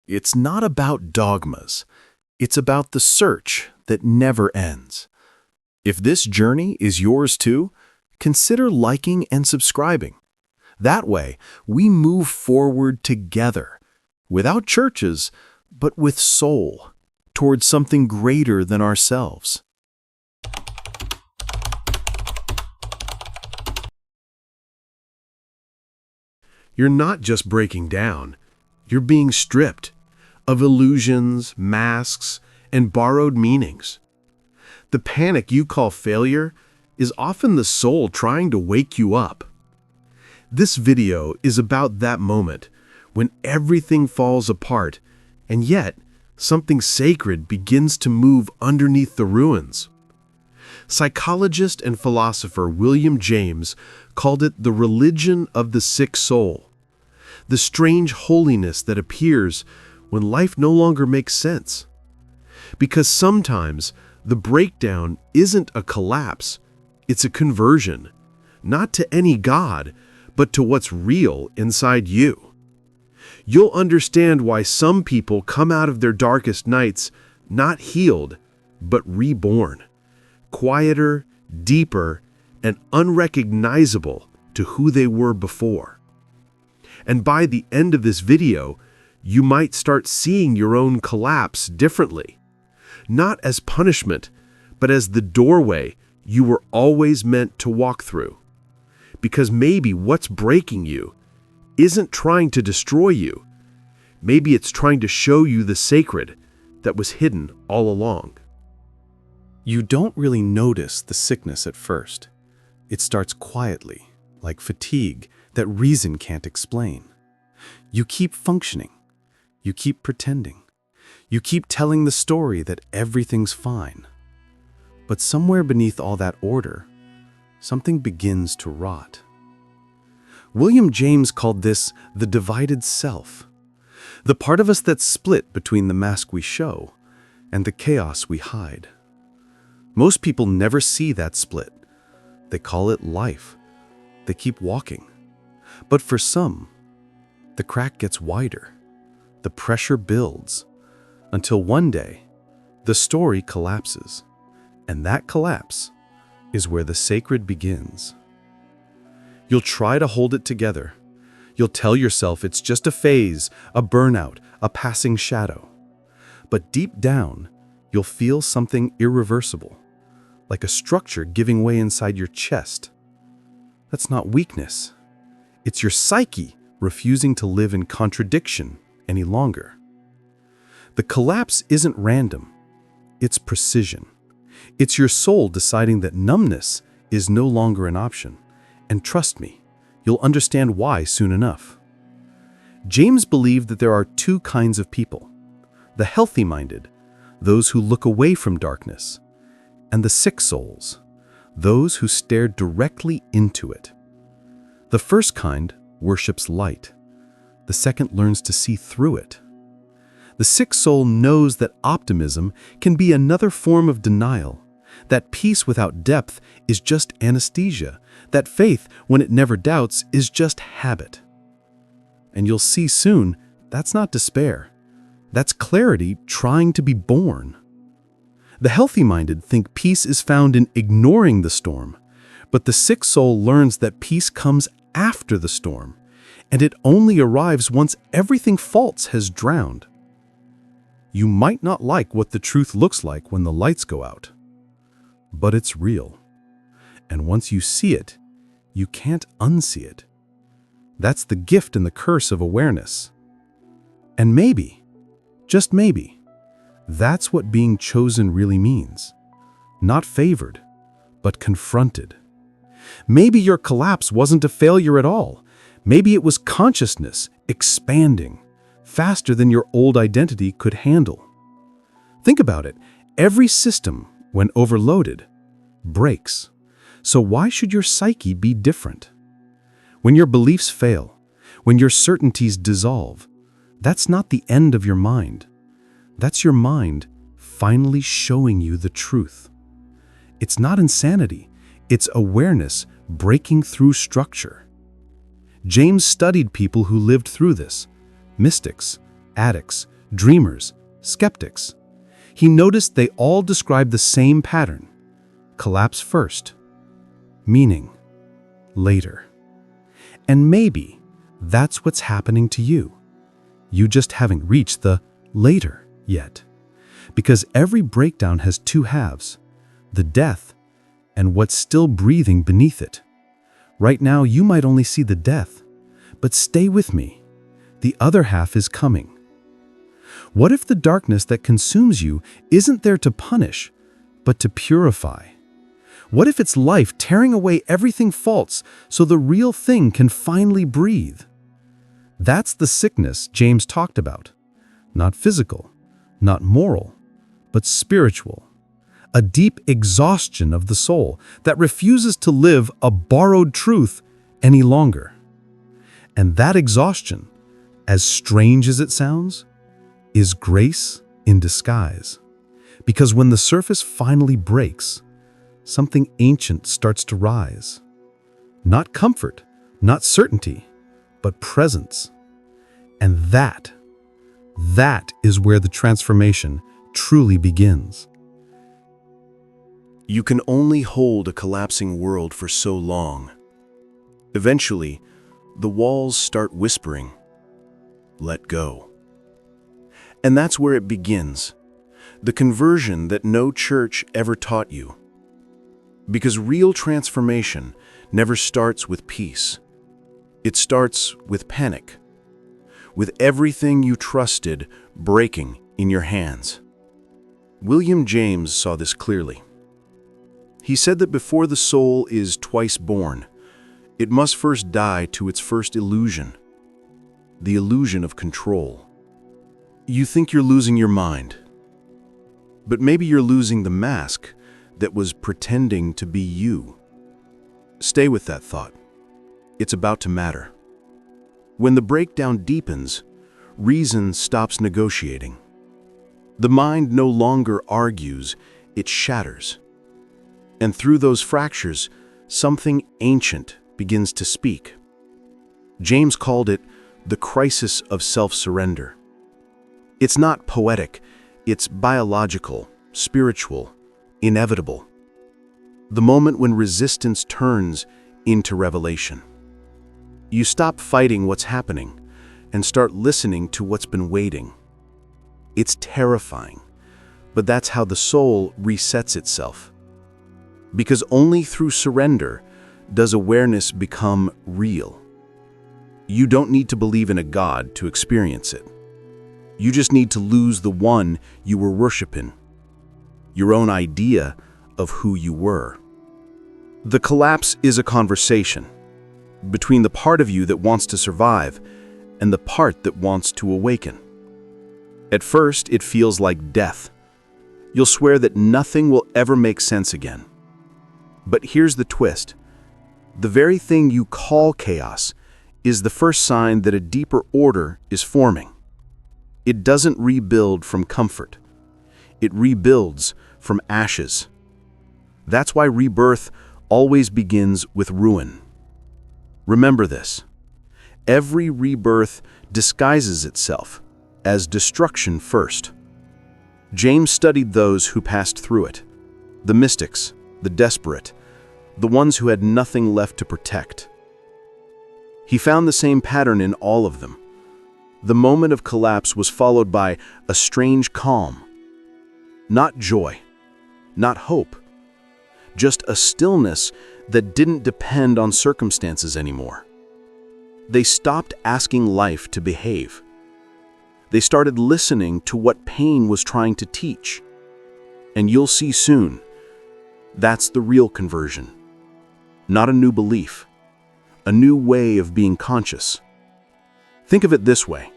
It's not about dogmas. It's about the search that never ends. If this journey is yours too, consider liking and subscribing. That way, we move forward together, without churches, but with soul, towards something greater than ourselves. You're not just breaking down, you're being stripped of illusions, masks, and borrowed meanings. The panic you call failure is often the soul trying to wake you up. This video is about that moment when everything falls apart, and yet something sacred begins to move underneath the ruins. Psychologist and philosopher William James called it the religion of the sick soul, the strange holiness that appears when life no longer makes sense. Because sometimes the breakdown isn't a collapse, it's a conversion, not to any god, but to what's real inside you. You'll understand why some people come out of their darkest nights not healed, but reborn, quieter, deeper, and unrecognizable to who they were before. And by the end of this video, you might start seeing your own collapse differently, not as punishment, but as the doorway you were always meant to walk through. Because maybe what's breaking you isn't trying to destroy you. Maybe it's trying to show you the sacred that was hidden all along. You don't really notice the sickness at first. It starts quietly, like fatigue that reason can't explain. You keep functioning. You keep pretending. You keep telling the story that everything's fine. But somewhere beneath all that order, something begins to rot. William James called this the divided self, the part of us that's split between the mask we show and the chaos we hide. Most people never see that split. They call it life. They keep walking. But for some, the crack gets wider. The pressure builds until one day, the story collapses. And that collapse is where the sacred begins. You'll try to hold it together. You'll tell yourself it's just a phase, a burnout, a passing shadow. But deep down, you'll feel something irreversible, like a structure giving way inside your chest. That's not weakness. It's your psyche refusing to live in contradiction any longer. The collapse isn't random. It's precision. It's your soul deciding that numbness is no longer an option. And trust me, you'll understand why soon enough. James believed that there are two kinds of people: the healthy-minded, those who look away from darkness, and the sick souls, those who stare directly into it. The first kind worships light. The second learns to see through it. The sick soul knows that optimism can be another form of denial, that peace without depth is just anesthesia, that faith, when it never doubts, is just habit. And you'll see soon, that's not despair. That's clarity trying to be born. The healthy-minded think peace is found in ignoring the storm, but the sick soul learns that peace comes after the storm, and it only arrives once everything false has drowned. You might not like what the truth looks like when the lights go out, but it's real. And once you see it, you can't unsee it. That's the gift and the curse of awareness. And maybe, just maybe, that's what being chosen really means. Not favored, but confronted. Maybe your collapse wasn't a failure at all. Maybe it was consciousness expanding faster than your old identity could handle. Think about it. Every system, when overloaded, breaks. So why should your psyche be different? When your beliefs fail, when your certainties dissolve, that's not the end of your mind. That's your mind finally showing you the truth. It's not insanity. It's awareness breaking through structure. James studied people who lived through this: mystics, addicts, dreamers, skeptics. He noticed they all described the same pattern: collapse first, meaning later. And maybe that's what's happening to you. You just haven't reached the later yet. Because every breakdown has two halves: the death and what's still breathing beneath it. Right now, you might only see the death, but stay with me. The other half is coming. What if the darkness that consumes you isn't there to punish, but to purify? What if it's life tearing away everything false so the real thing can finally breathe? That's the sickness James talked about. Not physical, not moral, but spiritual. A deep exhaustion of the soul that refuses to live a borrowed truth any longer. And that exhaustion, as strange as it sounds, is grace in disguise. Because when the surface finally breaks, something ancient starts to rise. Not comfort, not certainty, but presence. And that is where the transformation truly begins. You can only hold a collapsing world for so long. Eventually, the walls start whispering, "Let go." And that's where it begins, the conversion that no church ever taught you. Because real transformation never starts with peace. It starts with panic, with everything you trusted breaking in your hands. William James saw this clearly. He said that before the soul is twice born, it must first die to its first illusion, the illusion of control. You think you're losing your mind, but maybe you're losing the mask that was pretending to be you. Stay with that thought. It's about to matter. When the breakdown deepens, reason stops negotiating. The mind no longer argues, it shatters. And through those fractures, something ancient begins to speak. James called it the crisis of self-surrender. It's not poetic, it's biological, spiritual, inevitable. The moment when resistance turns into revelation. You stop fighting what's happening and start listening to what's been waiting. It's terrifying, but that's how the soul resets itself. Because only through surrender does awareness become real. You don't need to believe in a God to experience it. You just need to lose the one you were worshiping, your own idea of who you were. The collapse is a conversation between the part of you that wants to survive and the part that wants to awaken. At first, it feels like death. You'll swear that nothing will ever make sense again. But here's the twist. The very thing you call chaos is the first sign that a deeper order is forming. It doesn't rebuild from comfort. It rebuilds from ashes. That's why rebirth always begins with ruin. Remember this. Every rebirth disguises itself as destruction first. James studied those who passed through it, the mystics, the desperate, the ones who had nothing left to protect. He found the same pattern in all of them. The moment of collapse was followed by a strange calm. Not joy, not hope, just a stillness that didn't depend on circumstances anymore. They stopped asking life to behave. They started listening to what pain was trying to teach. And you'll see soon, that's the real conversion. Not a new belief, a new way of being conscious. Think of it this way.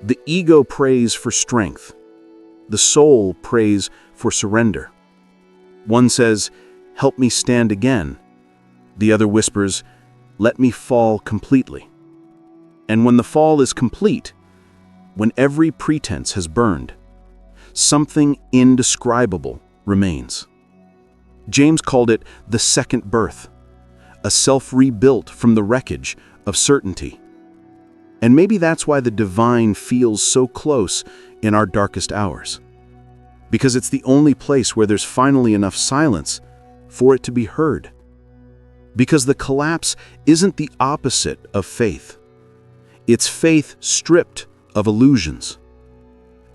The ego prays for strength. The soul prays for surrender. One says, "Help me stand again." The other whispers, "Let me fall completely." And when the fall is complete, when every pretense has burned, something indescribable remains. James called it the second birth, a self rebuilt from the wreckage of certainty. And maybe that's why the divine feels so close in our darkest hours. Because it's the only place where there's finally enough silence for it to be heard. Because the collapse isn't the opposite of faith. It's faith stripped of illusions.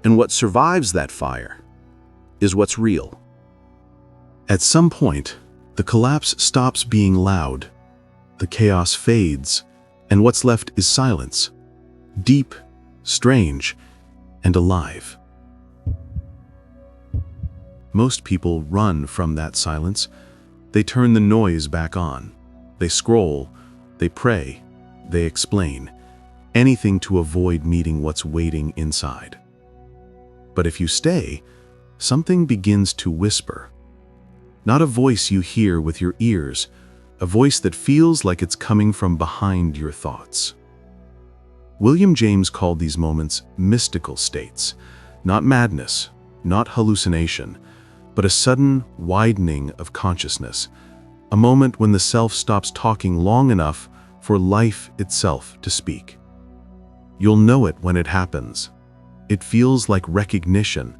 And what survives that fire is what's real. At some point, the collapse stops being loud. The chaos fades, and what's left is silence. Deep, strange, and alive. Most people run from that silence. They turn the noise back on. They scroll, they pray, they explain. Anything to avoid meeting what's waiting inside. But if you stay, something begins to whisper. Not a voice you hear with your ears, a voice that feels like it's coming from behind your thoughts. William James called these moments mystical states, not madness, not hallucination, but a sudden widening of consciousness, a moment when the self stops talking long enough for life itself to speak. You'll know it when it happens. It feels like recognition,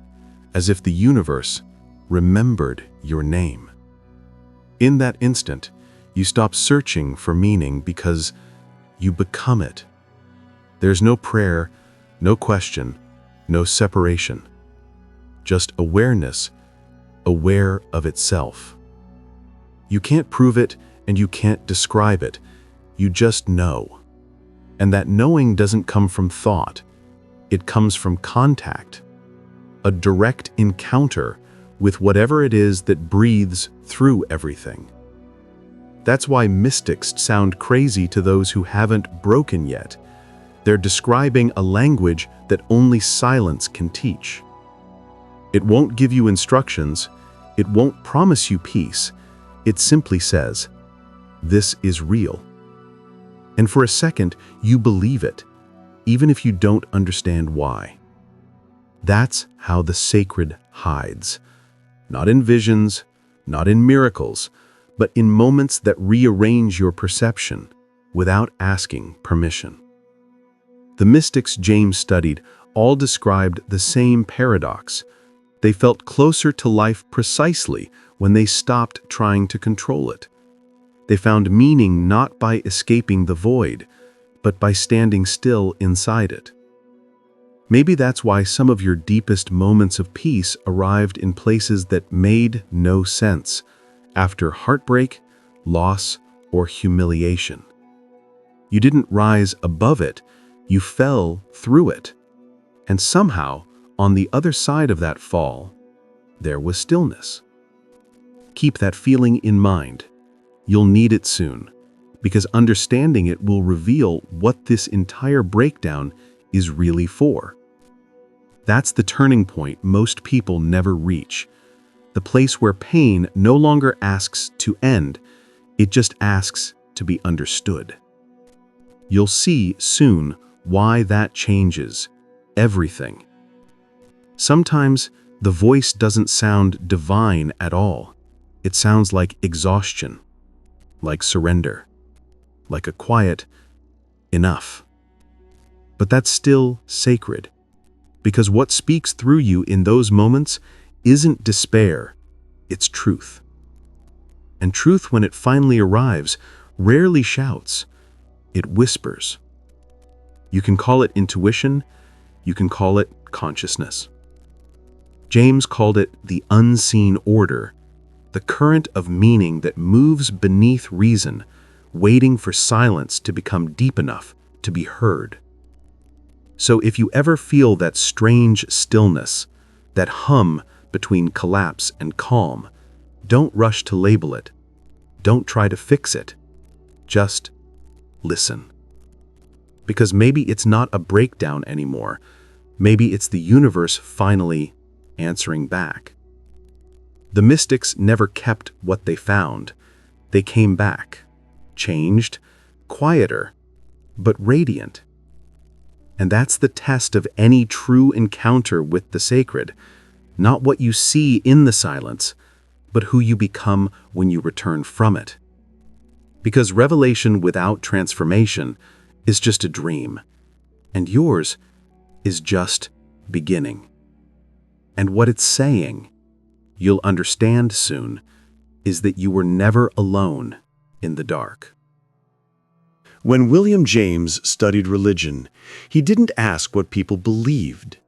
as if the universe remembered your name. In that instant, you stop searching for meaning because you become it. There's no prayer, no question, no separation. Just awareness, aware of itself. You can't prove it and you can't describe it. You just know. And that knowing doesn't come from thought. It comes from contact. A direct encounter with whatever it is that breathes through everything. That's why mystics sound crazy to those who haven't broken yet. They're describing a language that only silence can teach. It won't give you instructions. It won't promise you peace. It simply says, "This is real." And for a second, you believe it, even if you don't understand why. That's how the sacred hides. Not in visions, not in miracles, but in moments that rearrange your perception without asking permission. The mystics James studied all described the same paradox. They felt closer to life precisely when they stopped trying to control it. They found meaning not by escaping the void, but by standing still inside it. Maybe that's why some of your deepest moments of peace arrived in places that made no sense, after heartbreak, loss, or humiliation. You didn't rise above it, you fell through it. And somehow, on the other side of that fall, there was stillness. Keep that feeling in mind. You'll need it soon, because understanding it will reveal what this entire breakdown is really for. That's the turning point most people never reach. The place where pain no longer asks to end, it just asks to be understood. You'll see soon why that changes everything. Sometimes the voice doesn't sound divine at all. It sounds like exhaustion, like surrender, like a quiet enough. But that's still sacred, because what speaks through you in those moments isn't despair, it's truth. And truth, when it finally arrives, rarely shouts, it whispers. You can call it intuition, you can call it consciousness. James called it the unseen order, the current of meaning that moves beneath reason, waiting for silence to become deep enough to be heard. So if you ever feel that strange stillness, that hum between collapse and calm, don't rush to label it. Don't try to fix it. Just listen. Because maybe it's not a breakdown anymore. Maybe it's the universe finally answering back. The mystics never kept what they found. They came back, changed, quieter, but radiant. And that's the test of any true encounter with the sacred. Not what you see in the silence, but who you become when you return from it. Because revelation without transformation is just a dream, and yours is just beginning. And what it's saying, you'll understand soon, is that you were never alone in the dark. When William James studied religion, he didn't ask what people believed.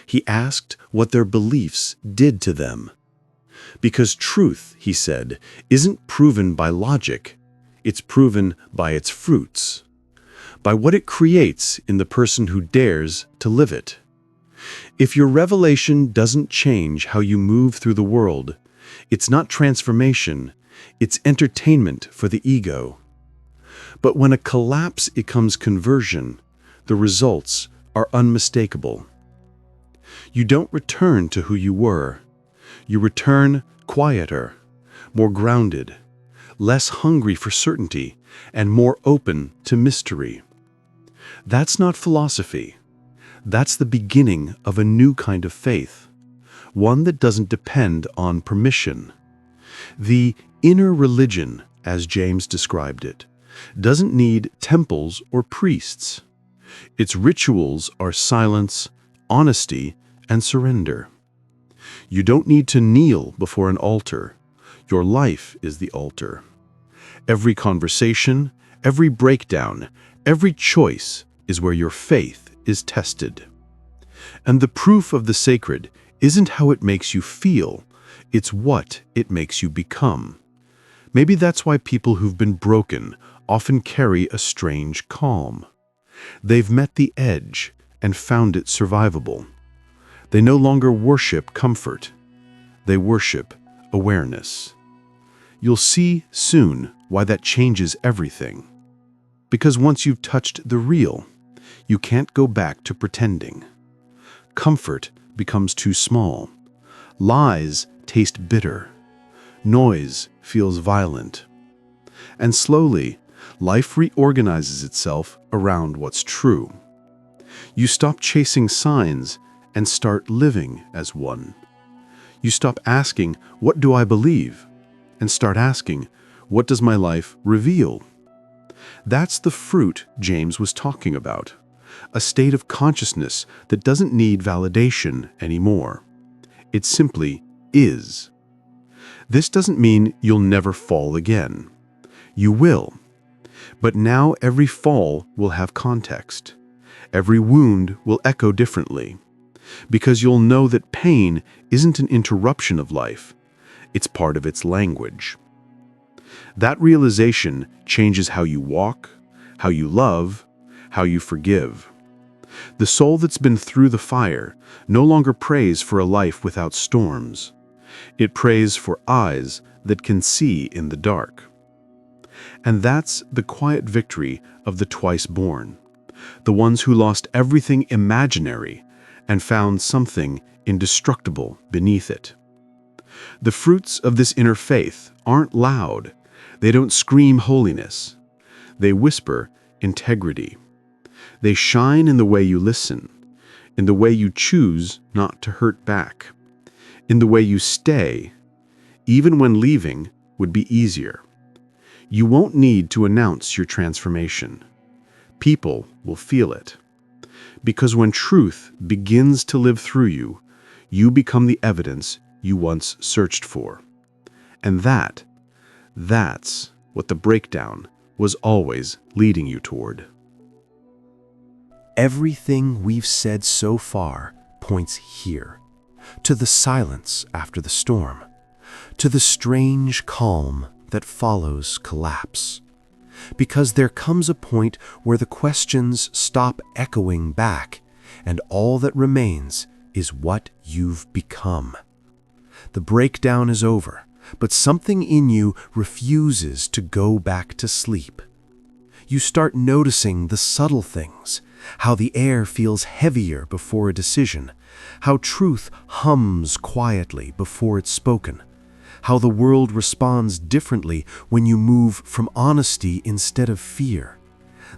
He asked what their beliefs did to them. Because truth, he said, isn't proven by logic, it's proven by its fruits, by what it creates in the person who dares to live it. If your revelation doesn't change how you move through the world, it's not transformation, it's entertainment for the ego. But when a collapse becomes conversion, the results are unmistakable. You don't return to who you were. You return quieter, more grounded, less hungry for certainty, and more open to mystery. That's not philosophy. That's the beginning of a new kind of faith, one that doesn't depend on permission. The inner religion, as James described it, doesn't need temples or priests. Its rituals are silence, honesty, and surrender. You don't need to kneel before an altar. Your life is the altar. Every conversation, every breakdown, every choice is where your faith is tested. And the proof of the sacred isn't how it makes you feel, it's what it makes you become. Maybe that's why people who've been broken often carry a strange calm. They've met the edge and found it survivable. They no longer worship comfort. They worship awareness. You'll see soon why that changes everything. Because once you've touched the real, you can't go back to pretending. Comfort becomes too small. Lies taste bitter. Noise feels violent. And slowly, life reorganizes itself around what's true. You stop chasing signs and start living as one. You stop asking, "What do I believe?" and start asking, "What does my life reveal?" That's the fruit James was talking about, a state of consciousness that doesn't need validation anymore. It simply is. This doesn't mean you'll never fall again. You will. But now every fall will have context. Every wound will echo differently. Because you'll know that pain isn't an interruption of life. It's part of its language. That realization changes how you walk, how you love, how you forgive. The soul that's been through the fire no longer prays for a life without storms. It prays for eyes that can see in the dark. And that's the quiet victory of the twice born, the ones who lost everything imaginary and found something indestructible beneath it. The fruits of this inner faith aren't loud. They don't scream holiness. They whisper integrity. They shine in the way you listen, in the way you choose not to hurt back, in the way you stay, even when leaving would be easier. You won't need to announce your transformation. People will feel it. Because when truth begins to live through you, you become the evidence you once searched for. And that's what the breakdown was always leading you toward. Everything we've said so far points here, to the silence after the storm, to the strange calm that follows collapse. Because there comes a point where the questions stop echoing back, and all that remains is what you've become. The breakdown is over, but something in you refuses to go back to sleep. You start noticing the subtle things, how the air feels heavier before a decision, how truth hums quietly before it's spoken, how the world responds differently when you move from honesty instead of fear.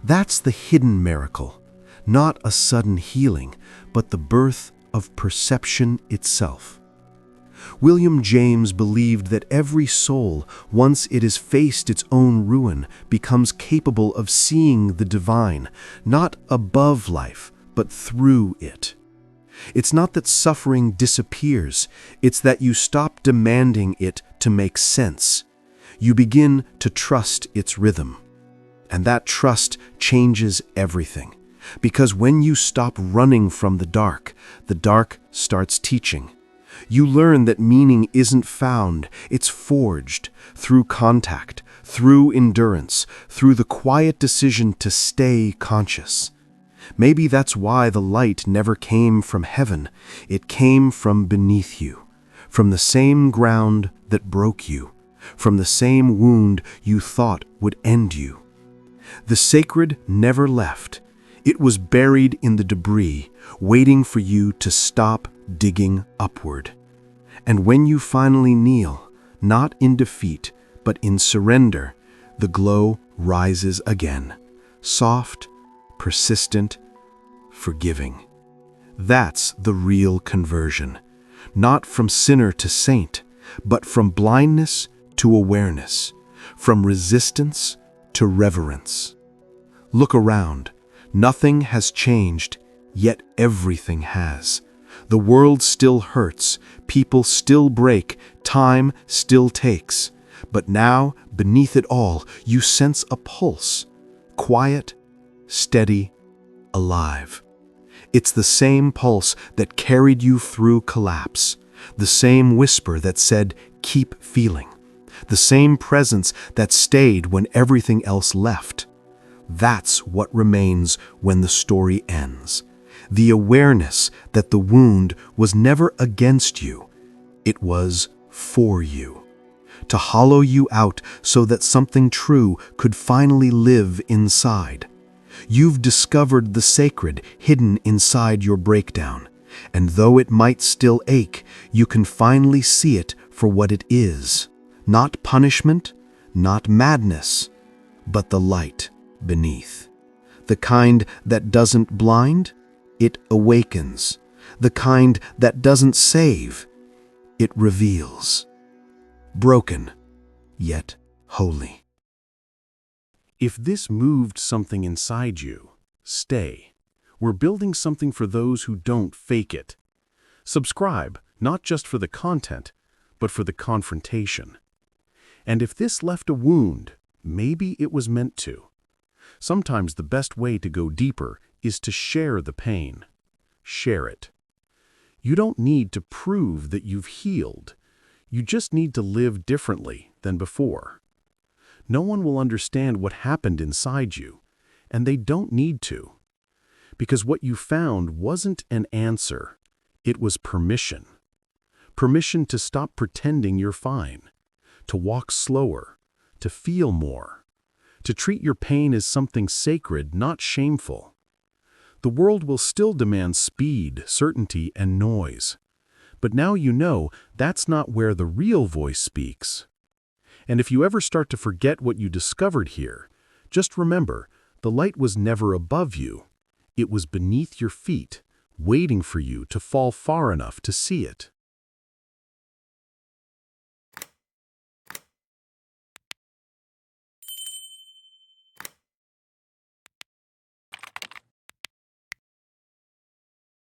That's the hidden miracle, not a sudden healing, but the birth of perception itself. William James believed that every soul, once it has faced its own ruin, becomes capable of seeing the divine, not above life, but through it. It's not that suffering disappears, it's that you stop demanding it to make sense. You begin to trust its rhythm. And that trust changes everything. Because when you stop running from the dark starts teaching. You learn that meaning isn't found, it's forged through contact, through endurance, through the quiet decision to stay conscious. Maybe that's why the light never came from heaven. It came from beneath you, from the same ground that broke you, from the same wound you thought would end you. The sacred never left. It was buried in the debris, waiting for you to stop digging upward. And when you finally kneel, not in defeat, but in surrender, the glow rises again, soft, persistent, forgiving. That's the real conversion, not from sinner to saint, but from blindness to awareness, from resistance to reverence. Look around. Nothing has changed, yet everything has. The world still hurts, people still break, time still takes. But now, beneath it all, you sense a pulse, quiet, steady, alive. It's the same pulse that carried you through collapse, the same whisper that said, "Keep feeling," the same presence that stayed when everything else left. That's what remains when the story ends. The awareness that the wound was never against you. It was for you. To hollow you out so that something true could finally live inside. You've discovered the sacred hidden inside your breakdown. And though it might still ache, you can finally see it for what it is. Not punishment, not madness, but the light beneath. The kind that doesn't blind, it awakens. The kind that doesn't save, it reveals. Broken, yet holy. If this moved something inside you, stay. We're building something for those who don't fake it. Subscribe, not just for the content, but for the confrontation. And if this left a wound, maybe it was meant to. Sometimes the best way to go deeper is to share the pain. Share it. You don't need to prove that you've healed. You just need to live differently than before. No one will understand what happened inside you, and they don't need to. Because what you found wasn't an answer, it was permission. Permission to stop pretending you're fine, to walk slower, to feel more. To treat your pain as something sacred, not shameful. The world will still demand speed, certainty, and noise. But now you know that's not where the real voice speaks. And if you ever start to forget what you discovered here, just remember, the light was never above you. It was beneath your feet, waiting for you to fall far enough to see it.